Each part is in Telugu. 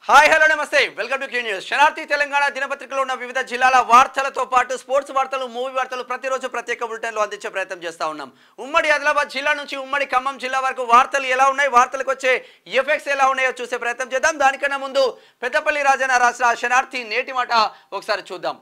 హాయ్ హలో నమస్తే welcome to Q news. Shanarthi Telangana దినపత్రికలో ఉన్న వివిధ జిల్లాల వార్తలతో పాటు స్పోర్ట్స్ వార్తలు, మూవీ వార్తలు ప్రతిరోజు ప్రత్యేక బులెటిన్లు అందించే ప్రయత్నం చేస్తూ ఉన్నాం. ఉమ్మడి ఆదిలాబాద్ జిల్లా నుంచి ఉమ్మడి ఖమ్మం జిల్లా వరకు వార్తలు ఎలా ఉన్నాయి, వార్తలకు వచ్చే ఎఫెక్ట్స్ ఎలా ఉన్నాయో చూసే ప్రయత్నం చేద్దాం. దానికన్నా ముందు పెద్దపల్లి రాజన్న రాష్ట్ర శనార్థి నేటి మాట ఒకసారి చూద్దాం.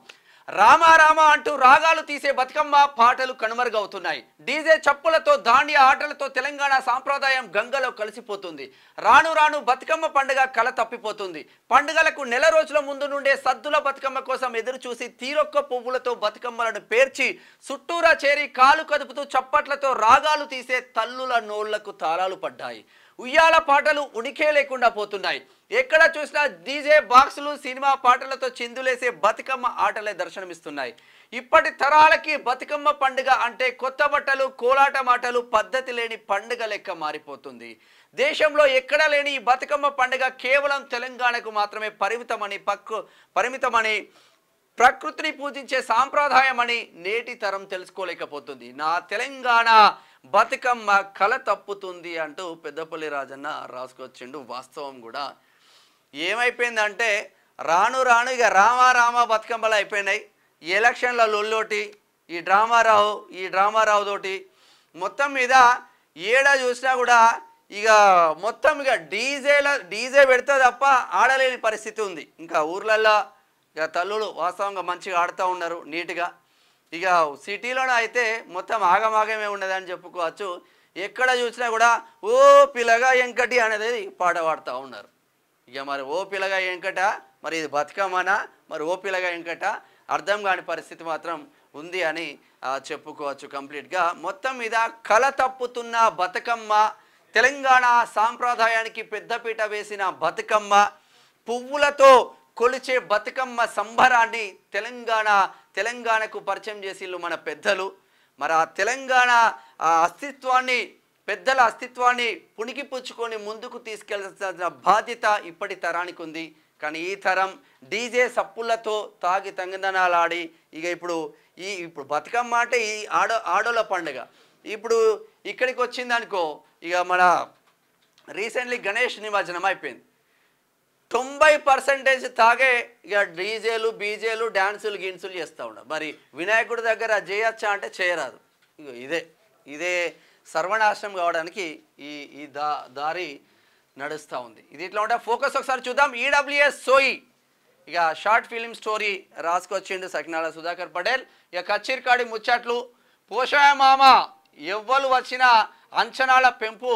రామ రామ అంటూ రాగాలు తీసే బతుకమ్మ పాటలు కనుమరుగవుతున్నాయి. డీజే చప్పులతో, దాండియా ఆటలతో తెలంగాణ సాంప్రదాయం గంగలో కలిసిపోతుంది. రాను రాను బతుకమ్మ పండుగ కల తప్పిపోతుంది. పండుగలకు నెల రోజుల ముందు నుండే సద్దుల బతుకమ్మ కోసం ఎదురు చూసి తీరొక్క పువ్వులతో బతుకమ్మలను పేర్చి చుట్టూరా చేరి కాలు కదుపుతూ చప్పట్లతో రాగాలు తీసే తల్లుల నోళ్లకు తాళాలు పడ్డాయి. ఉయ్యాల పాటలు ఉనికే లేకుండా పోతున్నాయి. ఎక్కడ చూసినా డీజే బాక్సులు, సినిమా పాటలతో చిందులేసే బతుకమ్మ ఆటలే దర్శనమిస్తున్నాయి. ఇప్పటి తరాలకి బతుకమ్మ పండుగ అంటే కొత్త బట్టలు, కోలాట మాటలు, పద్ధతి లేని పండుగ లెక్క మారిపోతుంది. దేశంలో ఎక్కడ లేని ఈ బతుకమ్మ పండుగ కేవలం తెలంగాణకు మాత్రమే పరిమితమని ప్రకృతిని పూజించే సాంప్రదాయం అని నేటి తరం తెలుసుకోలేకపోతుంది. నా తెలంగాణ బతుకమ్మ కల తప్పుతుంది అంటూ పెద్దపల్లి రాజన్న రాసుకొచ్చిండు. వాస్తవం కూడా ఏమైపోయిందంటే రాను రాను ఇక రామ బతుకమ్మలు అయిపోయినాయి. ఎలక్షన్ల లొల్లోటి ఈ డ్రామారావు తోటి మొత్తం మీద ఏడ చూసినా కూడా ఇక మొత్తం ఇక డీజే పెడితే తప్ప ఆడలేని పరిస్థితి ఉంది. ఇంకా ఊర్లల్లో ఇక తల్లులు వాస్తవంగా మంచిగా ఆడుతూ ఉన్నారు నీట్గా. ఇక సిటీలోనే అయితే మొత్తం ఆగమాగమే ఉన్నదని చెప్పుకోవచ్చు. ఎక్కడ చూసినా కూడా ఓ పిల్లగా వెంకటి అనేది పాట పాడుతూ ఉన్నారు. ఇక మరి ఓ పిల్లగా వెంకట, మరి ఇది బతుకమ్మనా, మరి ఓ పిల్లగా వెంకట అర్థం కాని పరిస్థితి మాత్రం ఉంది అని చెప్పుకోవచ్చు. కంప్లీట్గా మొత్తం మీద కల తప్పుతున్న బతుకమ్మ, తెలంగాణ సాంప్రదాయానికి పెద్దపీట వేసిన బతుకమ్మ, పువ్వులతో కొలిచే బతుకమ్మ సంబరాన్ని తెలంగాణకు పరిచయం చేసిళ్ళు మన పెద్దలు. మరి ఆ తెలంగాణ పెద్దల అస్తిత్వాన్ని పుణికిపుచ్చుకొని ముందుకు తీసుకెళ్లాల్సిన బాధ్యత ఇప్పటి తరానికి ఉంది. కానీ ఈ తరం డీజే సప్పులతో తాగి తంగదనాలాడి ఇక ఇప్పుడు బతుకమ్మ అంటే ఈ ఆడోళ్ళ పండుగ. ఇప్పుడు ఇక్కడికి వచ్చిందనుకో, ఇక మన రీసెంట్లీ గణేష్ నిమజ్జనం అయిపోయింది. 90% తాగే ఇక డీజేలు, బీజేలు, డ్యాన్సులు, గిన్సులు చేస్తూ ఉండరు. మరి వినాయకుడి దగ్గర చేయొచ్చా అంటే చేయరాదు. ఇదే సర్వనాశనం కావడానికి ఈ దారి నడుస్తూ ఉంది. ఇది ఇట్లా ఉంటే ఫోకస్ ఒకసారి చూద్దాం. ఈడబ్ల్యూఎస్ సోయి ఇక షార్ట్ ఫిలిం స్టోరీ రాసుకొచ్చిండు సకినాల సుధాకర్ పటేల్. ఇక కచ్చిరికాడి ముచ్చట్లు, పోషాయ మామ ఎవ్వరు వచ్చినా అంచనాల పెంపు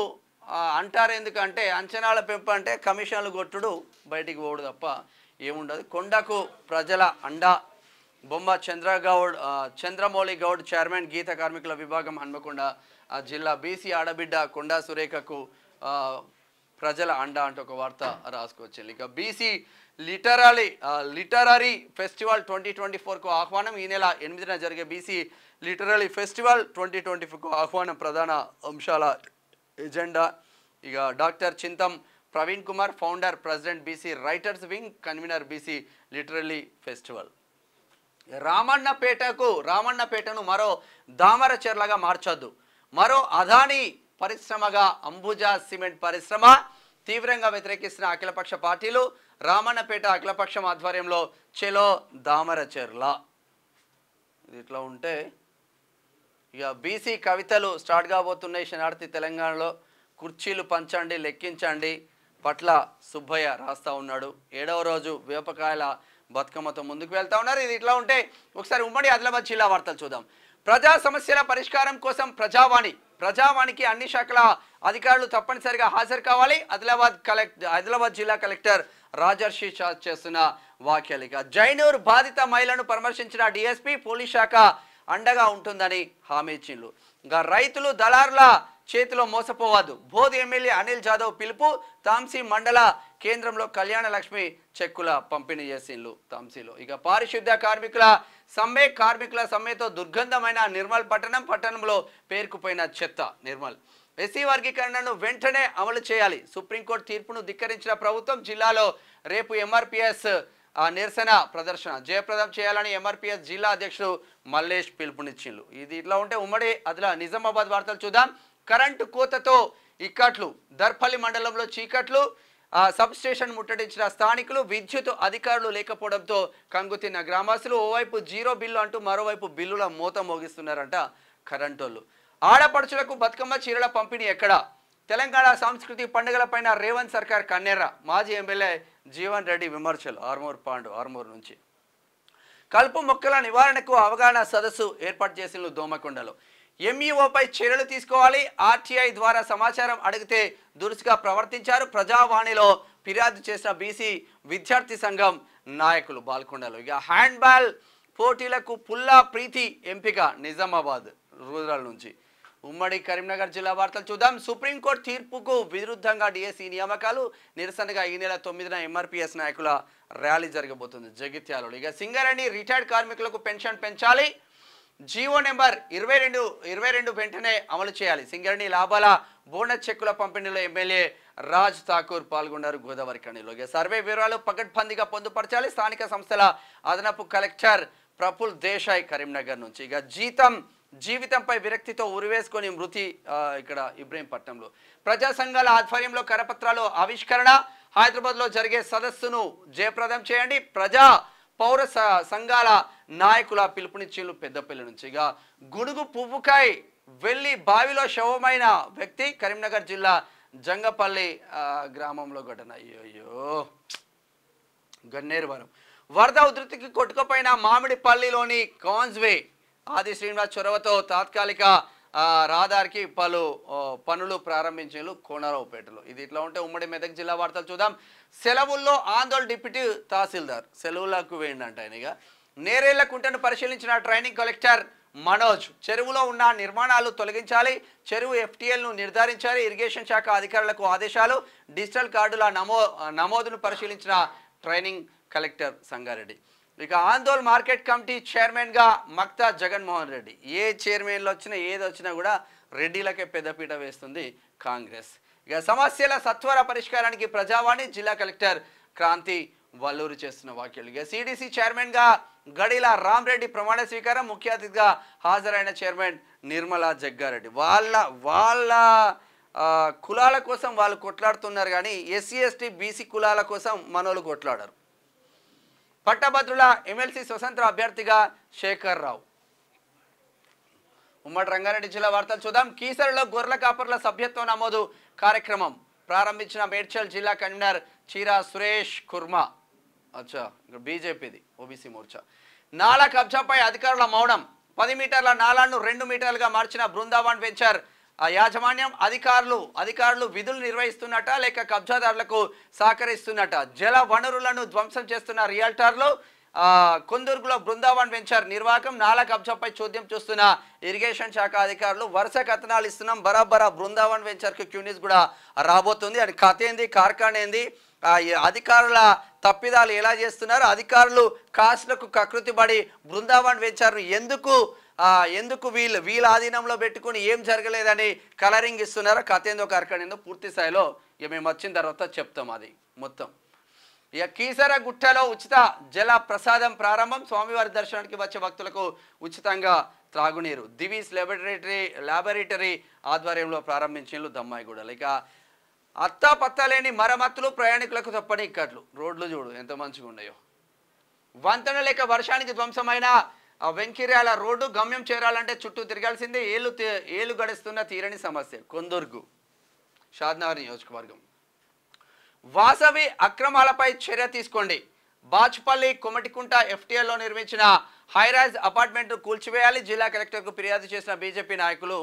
అంటారు. ఎందుకంటే అంచనాల పెంపు అంటే కమిషన్లు కొట్టుడు, బయటికి పోడు తప్ప ఏముండదు. కొండకు ప్రజల అండా, బొమ్మ చంద్రమౌళి గౌడ్ చైర్మన్ గీత కార్మికుల విభాగం హన్మకొండ జిల్లా. బీసీ ఆడబిడ్డ కొండా సురేఖకు ప్రజల అండ అంటూ ఒక వార్త రాసుకొచ్చింది. ఇక బీసీ లిటరరీ ఫెస్టివల్ 2024కు ఆహ్వానం. ఈ నెల 8న జరిగే బీసీ లిటరరీ ఫెస్టివల్ 2024కు ఆహ్వానం. ప్రధాన అంశాల ఎజెండా ఇక doctor Chintam Praveen Kumar, founder, president, BC writers wing, convener, BC literary festival. రామన్నపేటను మరో దామరచెర్లగా మార్చొద్దు. మరో అదానీ పరిశ్రమగా అంబుజా సిమెంట్ పరిశ్రమ తీవ్రంగా వ్యతిరేకిస్తున్న అఖిలపక్ష పార్టీలు. రామన్నపేట అఖిలపక్షం ఆధ్వర్యంలో చెలో దామరచెర్ల. ఇది ఇట్లా ఉంటే ఇక బీసీ కవితలు స్టార్ట్ కాబోతున్నాయి శనార్థి తెలంగాణలో. కుర్చీలు పంచండి, లెక్కించండి పట్ల సుబ్బయ్య రాస్తా ఉన్నాడు. 7వ రోజు వేపకాయల బతుకమ్మతో ముందుకు వెళ్తా ఉన్నారు. ఇది ఇట్లా ఉంటే ఒకసారి ఉమ్మడి ఆదిలాబాద్ జిల్లా వార్తలు చూద్దాం. ప్రజా సమస్యల పరిష్కారం కోసం ప్రజావాణికి అన్ని శాఖల అధికారులు తప్పనిసరిగా హాజరు కావాలి. ఆదిలాబాద్ జిల్లా కలెక్టర్ రాజర్షి చేస్తున్న వ్యాఖ్యలు. ఇక జైనూర్ బాధిత మహిళను పరామర్శించిన డిఎస్పీ, పోలీస్ శాఖ అండగా ఉంటుందని హామీ ఇచ్చిండ్రు. ఇంకా రైతులు దళారుల చేతిలో మోసపోవద్దు. బోధ్ ఎమ్మెల్యే అనిల్ జాదవ్ పిలుపు. తాంసీ మండల కేంద్రంలో కళ్యాణ లక్ష్మి చెక్కుల పంపిణీ చేసిండ్రు తాంసీలో. ఇక పారిశుద్ధ్య కార్మికుల సమ్మెతో దుర్గంధమైన నిర్మల్ పట్టణంలో పేరుకుపోయిన చెత్త. నిర్మల్ ఎస్సీ వర్గీకరణను వెంటనే అమలు చేయాలి. సుప్రీంకోర్టు తీర్పును ధిక్కరించిన ప్రభుత్వం జిల్లాలో రేపు ఎంఆర్పిఎస్ నిరసన ప్రదర్శన జయప్రదం చేయాలని ఎంఆర్పిఎస్ జిల్లా అధ్యక్షుడు మల్లేష్ పిలుపునిచ్చిండ్రు. ఇది ఇట్లా ఉంటే ఉమ్మడి నిజామాబాద్ వార్తలు చూద్దాం. కరెంటు కోతతో ఇక్కట్లు, దర్పల్లి మండలంలో చీకట్లు. సబ్ స్టేషన్ ముట్టడించిన స్థానికులు, విద్యుత్ అధికారులు లేకపోవడంతో కంగుతిన్న గ్రామస్తులు. ఓవైపు జీరో బిల్లు అంటూ మరోవైపు బిల్లుల మోత మోగిస్తున్నారంట కరెంటోళ్ళు. ఆడపడుచులకు బతుకమ్మ చీరల పంపిణీ ఎక్కడా? తెలంగాణ సంస్కృతి పండుగలపైన రేవంత్ సర్కార్ కన్నెర్ర. మాజీ ఎమ్మెల్యే జీవన్ రెడ్డి విమర్శలు. ఆర్మూర్ నుంచి. కలుపు మొక్కల నివారణకు అవగాహన సదస్సు ఏర్పాటు చేసిన దోమకొండలో. ఎంఈఓపై చర్యలు తీసుకోవాలి. ఆర్టీఐ ద్వారా సమాచారం అడిగితే దురుసుగా ప్రవర్తించారు. ప్రజావాణిలో ఫిర్యాదు చేసిన బీసీ విద్యార్థి సంఘం నాయకులు బాల్కొండలో. ఇక హ్యాండ్బాల్ పోటీలకు పుల్లా ప్రీతి ఎంపిక నిజామాబాద్ రూరల్ నుంచి. ఉమ్మడి కరీంనగర్ జిల్లా వార్తలు చూద్దాం. సుప్రీంకోర్టు తీర్పుకు విరుద్ధంగా డిఎస్సి నియామకాలు నిరసనగా ఈ నెల 9న ఎంఆర్పీఎస్ నాయకుల ర్యాలీ జరగబోతుంది జగిత్యాలలో. ఇక సింగరేణి రిటైర్డ్ కార్మికులకు పెన్షన్ పెంచాలి. జీవో నెంబర్ 22 వెంటనే అమలు చేయాలి. సింగరేణి లాభాల బోనస్ చెక్కుల పంపిణీలో ఎమ్మెల్యే రాజ్ ఠాకూర్ పాల్గొన్నారు గోదావరి కనిలో. ఇక సర్వే వివరాలు పకడ్బందీగా పొందుపరచాలి. స్థానిక సంస్థల అదనపు కలెక్టర్ ప్రఫుల్ దేశాయ్ కరీంనగర్ నుంచి. ఇక జీవితంపై విరక్తితో ఉరివేసుకొని మృతి ఇక్కడ ఇబ్రహీంపట్నంలో. ప్రజా సంఘాల ఆధ్వర్యంలో కరపత్రాలు ఆవిష్కరణ. హైదరాబాద్లో జరిగే సదస్సును జయప్రదం చేయండి. ప్రజా పౌర సంఘాల నాయకుల పిలుపునిచ్చిండ్రు పెద్దపల్లి నుంచి. ఇక గుడుగు పువ్వుకాయ్ వెళ్ళి బావిలో శవమైన వ్యక్తి కరీంనగర్ జిల్లా జంగపల్లి గ్రామంలో ఘటన. అయ్యో గన్నేరువరం వరద ఉధృతికి కొట్టుకుపోయిన మామిడిపల్లిలోని కాన్స్వే ఆది శ్రీనివాస్ చొరవతో తాత్కాలిక రహదారికి పలు పనులు ప్రారంభించారు కోనరావుపేటలో. ఇది ఇట్లా ఉంటే ఉమ్మడి మెదక్ జిల్లా వార్తలు చూద్దాం. సెలవుల్లో ఆందోళన డిప్యూటీ తహసీల్దార్ సెలవులకు వేయండి ఆయన. ఇక నేరేళ్ల కుంటను పరిశీలించిన ట్రైనింగ్ కలెక్టర్ మనోజ్. చెరువులో ఉన్న నిర్మాణాలు తొలగించాలి. చెరువు ఎఫ్టీఎల్ను నిర్ధారించాలి. ఇరిగేషన్ శాఖ అధికారులకు ఆదేశాలు. డిజిటల్ కార్డుల నమోదును పరిశీలించిన ట్రైనింగ్ కలెక్టర్ సంగారెడ్డి. ఇక ఆందోళ్ మార్కెట్ కమిటీ చైర్మన్గా మక్తా జగన్మోహన్ రెడ్డి. ఏ చైర్మన్లు వచ్చినా ఏది వచ్చినా కూడా రెడ్డిలకే పెద్దపీట వేస్తుంది కాంగ్రెస్. ఇక సమస్యల సత్వర పరిష్కారానికి ప్రజావాణి జిల్లా కలెక్టర్ క్రాంతి వల్లూరు చేస్తున్న వ్యాఖ్యలు. ఇక సిడిసి చైర్మన్గా గడిల రామరెడ్డి ప్రమాణ స్వీకారం. ముఖ్య అతిథిగా హాజరైన చైర్మన్ నిర్మలా జగ్గారెడ్డి. వాళ్ళ కులాల కోసం వాళ్ళు కొట్లాడుతున్నారు కానీ ఎస్సీ ఎస్టీ బీసీ కులాల కోసం మనోళ్ళు కొట్లాడారు. పట్టభద్రుల ఎమ్మెల్సీ స్వతంత్ర అభ్యర్థిగా శేఖర్ రావు. ఉమ్మడి రంగారెడ్డి జిల్లా వార్తలు చూద్దాం. కీసరలో గొర్రెల కాపర్ల సభ్యత్వ నమోదు కార్యక్రమం ప్రారంభించిన మేడ్చల్ జిల్లా కన్వీనర్ చీరా సురేష్ కుర్మా. బీజేపీది ఓబీసీ మోర్చా. నాలా కబ్జాపై అధికారుల మౌనం. 10 మీటర్ల నాలాను 2 మీటర్లుగా మార్చిన బృందావన్ వెంచర్ యాజమాన్యం. అధికారులు విధులు నిర్వహిస్తున్నట లేక కబ్జాదారులకు సహకరిస్తున్నట. జల వనరులను ధ్వంసం చేస్తున్న రియల్టర్లు. కొందరుగులో బృందావన్ వెంచర్ నిర్వాహకం. నాలా కబ్జాపై చోద్యం చూస్తున్న ఇరిగేషన్ శాఖ అధికారులు. వరుస కథనాలు ఇస్తున్నాం. బరాబరా బృందావన్ వెంచర్కి క్యూనిస్ కూడా రాబోతుంది. అది కథ ఏంది, కార్ఖాన ఏంది, అధికారుల తప్పిదాలు ఎలా చేస్తున్నారు, అధికారులు కాస్ట్లకు కకృతిపడి బృందావన్ వెంచర్ను ఎందుకు వీళ్ళ ఆధీనంలో పెట్టుకుని ఏం జరగలేదని కలరింగ్ ఇస్తున్నారో కథ ఏందో కార్ఖాన ఏందో పూర్తి స్థాయిలో ఇక మేము వచ్చిన తర్వాత చెప్తాం. అది మొత్తం ఇక కీసర గుట్టలో ఉచిత జల ప్రసాదం ప్రారంభం. స్వామివారి దర్శనానికి వచ్చే భక్తులకు ఉచితంగా త్రాగునీరు. దివీస్ ల్యాబొరేటరీ ఆధ్వర్యంలో ప్రారంభించిన దమ్మాయిగూడలు. ఇక అత్తాపత్తాలేని మరమ్మతులు, ప్రయాణికులకు తప్పని ఇక్కట్లు. రోడ్లు చూడు ఎంత మంచిగా ఉన్నాయో. వంతెన లేక వర్షానికి ధ్వంసమైన వెంకిర్యాల రోడ్డు. గమ్యం చేరాలంటే చుట్టూ తిరగాల్సిందే. ఏళ్ళు గడుస్తున్న తీరని సమస్య. కొందుర్గు షాద్నగర్ నియోజకవర్గం. వాసవి అక్రమాలపై చర్య తీసుకోండి. బాచుపల్లి కొమటికుంట ఎఫ్టీఎల్లో నిర్మించిన హైరైజ్ అపార్ట్మెంట్ కూల్చివేయాలి. జిల్లా కలెక్టర్కు ఫిర్యాదు చేసిన బీజేపీ నాయకులు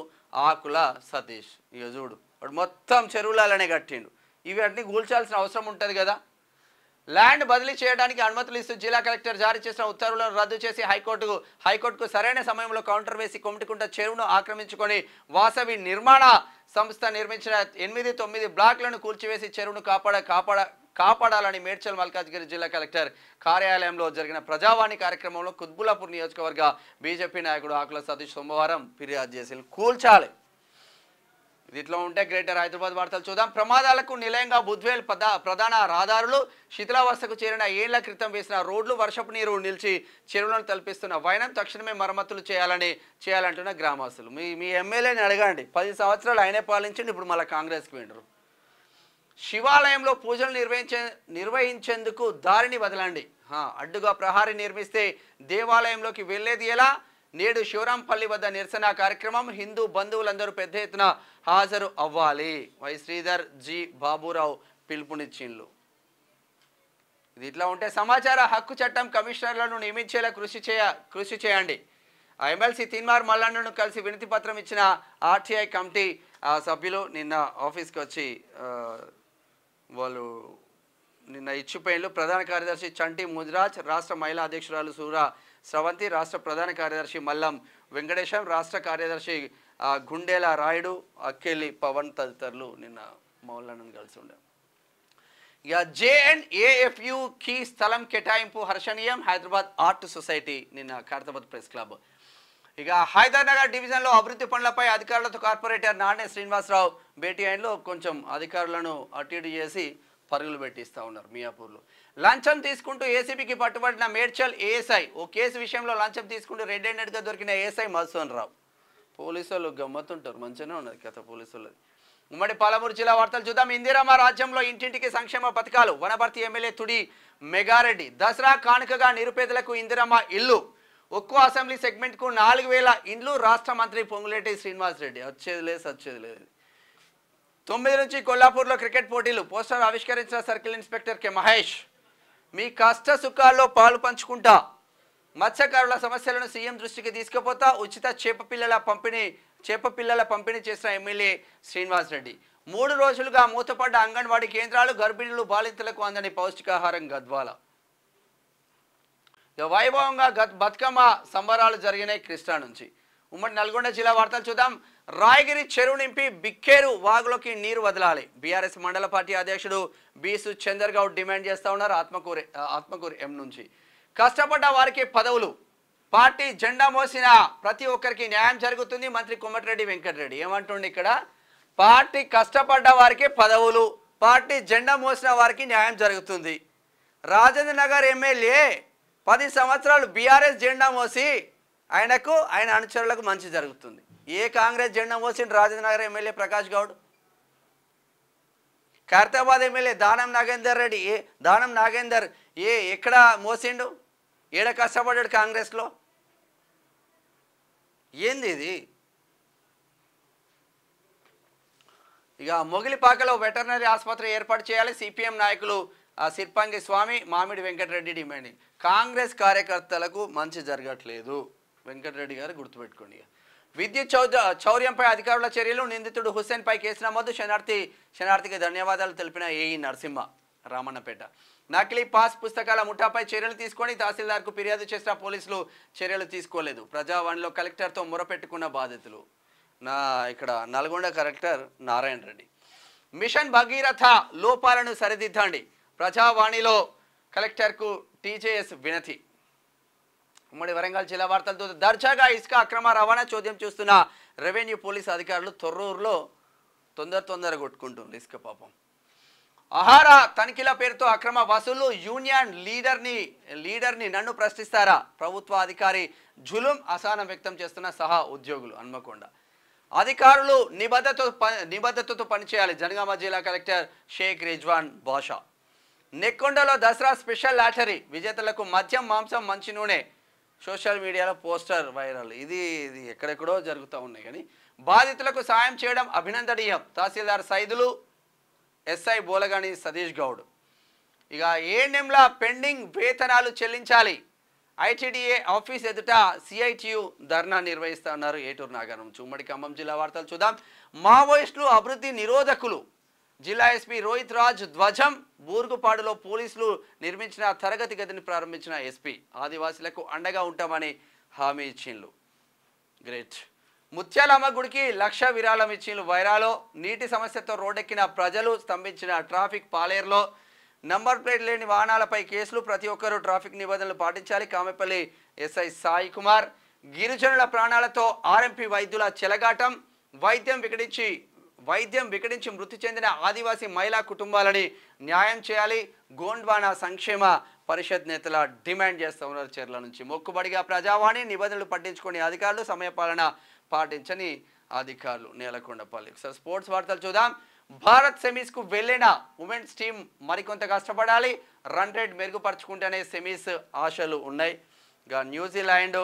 ఆకుల సతీష్. ఇక చూడు వాడు మొత్తం చెరువులనే కట్టిండు. ఇవన్నీ కూల్చాల్సిన అవసరం ఉంటుంది కదా. ల్యాండ్ బదిలీ చేయడానికి అనుమతులు ఇస్తూ జిల్లా కలెక్టర్ జారీ చేసిన ఉత్తర్వులను రద్దు చేసి హైకోర్టుకు సరైన సమయంలో కౌంటర్ వేసి కొమటికుంట చెరువును ఆక్రమించుకొని వాసవి నిర్మాణ సంస్థ నిర్మించిన 8-9 బ్లాక్లను కూల్చివేసి చెరువును కాపాడాలని మేడ్చల్ మల్కాజ్గిరి జిల్లా కలెక్టర్ కార్యాలయంలో జరిగిన ప్రజావాణి కార్యక్రమంలో కుత్బుల్లాపూర్ నియోజకవర్గ బీజేపీ నాయకుడు ఆకుల సతీష్ సోమవారం ఫిర్యాదు చేసి కూల్చాలి. ఇట్లా ఉంటే గ్రేటర్ హైదరాబాద్ వార్తలు చూద్దాం. ప్రమాదాలకు నిలయంగా బుద్వేల్ ప్రధాన రహదారులు. శిథిలావస్థకు చేరిన ఏళ్ల క్రితం వేసిన రోడ్లు. వర్షపు నీరు నిలిచి చెరువులను తలపిస్తున్న వైనం. తక్షణమే మరమ్మతులు చేయాలంటున్న గ్రామస్తులు. మీ ఎమ్మెల్యేని అడగండి. 10 సంవత్సరాలు ఆయనే పాలించండి. ఇప్పుడు మళ్ళీ కాంగ్రెస్కి వెంటరు. శివాలయంలో పూజలు నిర్వహించేందుకు దారిని వదలండి. అడ్డుగా ప్రహారీ నిర్మిస్తే దేవాలయంలోకి వెళ్లేది ఎలా? నేడు శివరాంపల్లి వద్ద నిరసన కార్యక్రమం. హిందూ బంధువులందరూ పెద్ద ఎత్తున హాజరు అవ్వాలి. వై శ్రీధర్ జి బాబురావు పిలుపునిచ్చిండ్లు. ఇది ఇట్లా ఉంటే సమాచార హక్కు చట్టం కమిషనర్లను నియమించేలా కృషి చేయండి. ఎమ్మెల్సీ తీన్మార్ మల్లన్నను కలిసి వినతి పత్రం ఇచ్చిన ఆర్టీఐ కమిటీ సభ్యులు నిన్న ఆఫీస్కి వచ్చి వాళ్ళు నిన్న ఇచ్చిపోయిన్లు. ప్రధాన కార్యదర్శి చంటి ముదిరాజ్, రాష్ట్ర మహిళా అధ్యక్షురాలు సూరా స్రవంతి, రాష్ట్ర ప్రధాన కార్యదర్శి మల్లం వెంకటేశం, రాష్ట్ర కార్యదర్శి గుండెల రాయుడు, అక్కెలి పవన్ తదితరులు నిన్న మౌలానను కలిసి ఉండారు. ఇక JNAFUకి స్థలం కేటాయింపు హర్షణీయం. హైదరాబాద్ ఆర్ట్ సొసైటీ నిన్న ఖైరతాబాద్ ప్రెస్ క్లబ్. ఇక హైదరాబాద్ డివిజన్లో అభివృద్ధి పనులపై అధికారులతో కార్పొరేటర్ నాణ్య శ్రీనివాసరావు భేటీ అయినలో కొంచెం అధికారులను అటు ఇటు చేసి పరుగులు పెట్టిస్తూ ఉన్నారు మియాపూర్లో. లంచం తీసుకుంటూ ఏసీబీకి పట్టుబడిన మేడ్చల్ ఏఎస్ఐ. ఓ కేసు విషయంలో లంచం తీసుకుంటూ రెడ్ హ్యాండెడ్గా దొరికిన ఏఎస్ఐ మధుసూదన్ రావు. పోలీసు వాళ్ళు గమ్మత్తుంటారు, మంచిగానే ఉన్నది కథ పోలీసు వాళ్ళది. ఉమ్మడి పాలమూరు జిల్లా వార్తలు చూద్దాం. ఇందిరమ్మ రాజ్యంలో ఇంటింటికి సంక్షేమ పథకాలు. వనపర్తి ఎమ్మెల్యే తుడి మెగారెడ్డి. దసరా కానుకగా నిరుపేదలకు ఇందిరమ్మ ఇల్లు. ఒక్కో అసెంబ్లీ సెగ్మెంట్కు 4000 ఇండ్లు. రాష్ట్ర మంత్రి పొంగులేటి శ్రీనివాస్ రెడ్డి. వచ్చేది లేదు. 9 నుంచి కొల్లాపూర్లో క్రికెట్ పోటీలు. పోస్టర్ ఆవిష్కరించిన సర్కిల్ ఇన్స్పెక్టర్ కె మహేష్. మీ కష్ట సుఖాల్లో పాలు పంచుకుంటా. మత్స్యకారుల సమస్యలను సీఎం దృష్టికి తీసుకుపోతా. ఉచిత చేప పిల్లల పంపిణీ చేసిన ఎమ్మెల్యే శ్రీనివాస్ రెడ్డి. 3 రోజులుగా మూతపడ్డ అంగన్వాడీ కేంద్రాలు. గర్భిణులు బాలింతలకు అందని పౌష్టికాహారం గద్వాల. వైభవంగా బతుకమ్మ సంబరాలు జరిగినాయి కృష్ణా నుంచి. ఉమ్మడి నల్గొండ జిల్లా వార్తలు చూద్దాం. రాయగిరి చెరువు నింపి బిక్కేరు వాగులోకి నీరు వదలాలి. బీఆర్ఎస్ మండల పార్టీ అధ్యక్షుడు బీసు చందర్ గౌడ్ డిమాండ్ చేస్తూ ఉన్నారు ఆత్మకూరు ఎం నుంచి. కష్టపడ్డ వారికి పదవులు. పార్టీ జెండా మోసిన ప్రతి ఒక్కరికి న్యాయం జరుగుతుంది. మంత్రి కోమటిరెడ్డి వెంకటరెడ్డి ఏమంటుండే ఇక్కడ? పార్టీ కష్టపడ్డ వారికి పదవులు, పార్టీ జెండా మోసిన వారికి న్యాయం జరుగుతుంది. రాజేంద్ర నగర్ ఎమ్మెల్యే 10 సంవత్సరాలు బీఆర్ఎస్ జెండా మోసి ఆయన అనుచరులకు మంచి జరుగుతుంది. ఏ కాంగ్రెస్ జెండా మోసిండు రాజేంద్ర నగర్ ఎమ్మెల్యే ప్రకాష్ గౌడ్? ఖైరతాబాద్ ఎమ్మెల్యే దానం నాగేందర్ ఎక్కడ మోసిండు? ఏడ కష్టపడ్డాడు కాంగ్రెస్లో? ఏంది ఇది? ఇక మొగిలిపాకలో వెటర్నరీ ఆసుపత్రి ఏర్పాటు చేయాలి. సిపిఎం నాయకులు సిర్పంగి స్వామి, మామిడి వెంకటరెడ్డి డిమాండింగ్. కాంగ్రెస్ కార్యకర్తలకు మంచి జరగట్లేదు. వెంకటరెడ్డి గారు గుర్తుపెట్టుకోండి. విద్యుత్ చౌర్యంపై అధికారుల చర్యలు. నిందితుడు హుస్సేన్ పై కేసు నమోదు. శనార్థికి ధన్యవాదాలు తెలిపిన ఏఈ నరసింహ రామన్నపేట. నకిలీ పాస్ పుస్తకాల ముఠాపై చర్యలు తీసుకొని తహసీల్దార్కు ఫిర్యాదు చేసిన పోలీసులు చర్యలు తీసుకోలేదు. ప్రజావాణిలో కలెక్టర్తో మొరపెట్టుకున్న బాధితులు. ఇక్కడ నల్గొండ కలెక్టర్ నారాయణ రెడ్డి. మిషన్ భగీరథ లోపాలను సరిదిద్దండి. ప్రజావాణిలో కలెక్టర్కు టీజేఎస్ వినతి. ఉమ్మడి వరంగల్ జిల్లా వార్తలతో దర్జాగా ఇసుక అక్రమ రవాణా చోద్యం చూస్తున్న రెవెన్యూ పోలీసు అధికారులు తొర్రూరులో తొందర కొట్టుకుంటుంది ఇసుక పాపం. ఆహార తనిఖీల పేరుతో అక్రమ వసూలు. యూనియన్ లీడర్ని నన్ను ప్రశ్నిస్తారా? ప్రభుత్వ అధికారి జులుం అసహనం వ్యక్తం చేస్తున్న సహా ఉద్యోగులు. హన్మకొండ అధికారులు నిబద్ధతతో పనిచేయాలి. జనగామ జిల్లా కలెక్టర్ షేక్ రిజ్వాన్ బాషా. నెక్కొండలో దసరా స్పెషల్ లాటరీ. విజేతలకు మద్యం, మాంసం, మంచి నూనె. సోషల్ మీడియాలో పోస్టర్ వైరల్. ఇది ఎక్కడెక్కడో జరుగుతూ ఉన్నాయి. కానీ బాధితులకు సాయం చేయడం అభినందనీయం. తహసీల్దార్ సైదులు, ఎస్ఐ బోలగాని సతీష్ గౌడ్. ఇక ఏఎన్ఎంల పెండింగ్ వేతనాలు చెల్లించాలి. ఐటీడీఏ ఆఫీస్ ఎదుట సిఐటియు ధర్నా నిర్వహిస్తా ఉన్నారు ఏటూరు నాగరం. ఉమ్మడి ఖమ్మం జిల్లా వార్తలు చూద్దాం. మావోయిస్టులు అభివృద్ధి నిరోధకులు. జిల్లా ఎస్పీ రోహిత్ రాజ్ ధ్వజం. బూర్గుపాడులో పోలీసులు నిర్మించిన తరగతి గదిని ప్రారంభించిన ఎస్పీ. ఆదివాసీలకు అండగా ఉంటామని హామీ ఇచ్చిండ్లు. గ్రేట్. ముత్యాలమ్మ గుడికి 1,00,000 విరాళం ఇచ్చిండ్లు. వైరాలో నీటి సమస్యతో రోడ్డెక్కిన ప్రజలు. స్తంభించిన ట్రాఫిక్. పాలేరులో నంబర్ ప్లేట్ లేని వాహనాలపై కేసులు. ప్రతి ఒక్కరూ ట్రాఫిక్ నిబంధనలు పాటించాలి. కామెపల్లి ఎస్ఐ సాయి కుమార్. గిరిజనుల ప్రాణాలతో ఆర్ఎంపీ వైద్యుల చెలగాటం. వైద్యం వికటించి మృతి చెందిన ఆదివాసీ మహిళా కుటుంబాలని న్యాయం చేయాలి. గోండ్వానా సంక్షేమ పరిషత్ నేతల డిమాండ్ చేస్తూ ఉన్నారు చర్ల నుంచి. మొక్కుబడిగా ప్రజావాణి. నిబంధనలు పట్టించుకునే అధికారులు సమయపాలన పాటించని అధికారులు నేలకొండపల్లి. ఒకసారి స్పోర్ట్స్ వార్తలు చూద్దాం. భారత్ సెమీస్కు వెళ్ళిన ఉమెన్స్ టీం మరికొంత కష్టపడాలి, రన్ రేట్ మెరుగుపరుచుకుంటేనే సెమీస్ ఆశలు ఉన్నాయి. ఇక న్యూజిలాండ్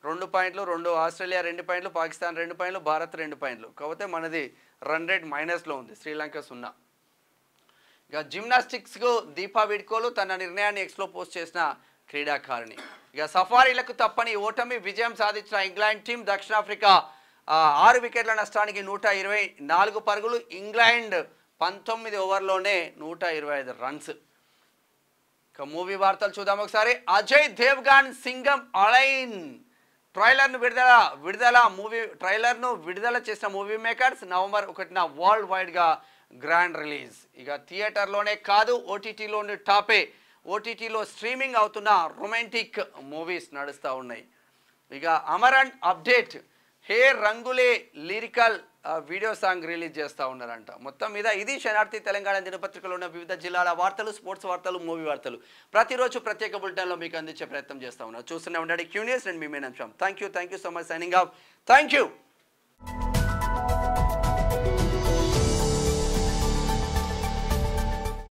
2 పాయింట్లు, ఆస్ట్రేలియా 2 పాయింట్లు, పాకిస్తాన్ 2 పాయింట్లు, భారత్ 2 పాయింట్లు. కాకపోతే మనది రన్ రేట్ మైనస్లో ఉంది, శ్రీలంక 0. ఇక జిమ్నాస్టిక్స్కు దీపా వీడ్కోలు, తన నిర్ణయాన్ని ఎక్స్లో పోస్ట్ చేసిన క్రీడాకారిణి. ఇక సఫారీలకు తప్పని ఓటమి, విజయం సాధించిన ఇంగ్లాండ్ టీం. దక్షిణాఫ్రికా 6 వికెట్ల నష్టానికి 124 పరుగులు. ఇంగ్లాండ్ 19 ఓవర్లోనే 125 రన్స్. ఇక మూవీ వార్తలు చూద్దాం ఒకసారి. అజయ్ దేవ్గన్ సింగం అలైన్ ట్రైలర్ను విడుదల చేసిన మూవీ మేకర్స్. నవంబర్ 1న వరల్డ్ వైడ్గా గ్రాండ్ రిలీజ్. ఇక థియేటర్లోనే కాదు, ఓటీటీలోని టాపే. ఓటీటీలో స్ట్రీమింగ్ అవుతున్న రొమాంటిక్ మూవీస్ నడుస్తూ ఉన్నాయి. ఇక అమరన్ అప్డేట్, హే రంగులే లిరికల్ వీడియో సాంగ్ రిలీజ్ చేస్తూ ఉన్నారంట. మొత్తం మీద ఇది శనార్థి తెలంగాణ దినపత్రికలో ఉన్న వివిధ జిల్లాల వార్తలు, స్పోర్ట్స్ వార్తలు, మూవీ వార్తలు ప్రతిరోజు ప్రత్యేక బులెటిన్లో మీకు అందించే ప్రయత్నం చేస్తూ ఉన్నారు. చూస్తూనే ఉండండి క్యూ న్యూస్. నేను మీ Menam Shyam. Thank you so much. Signing off. Thank you.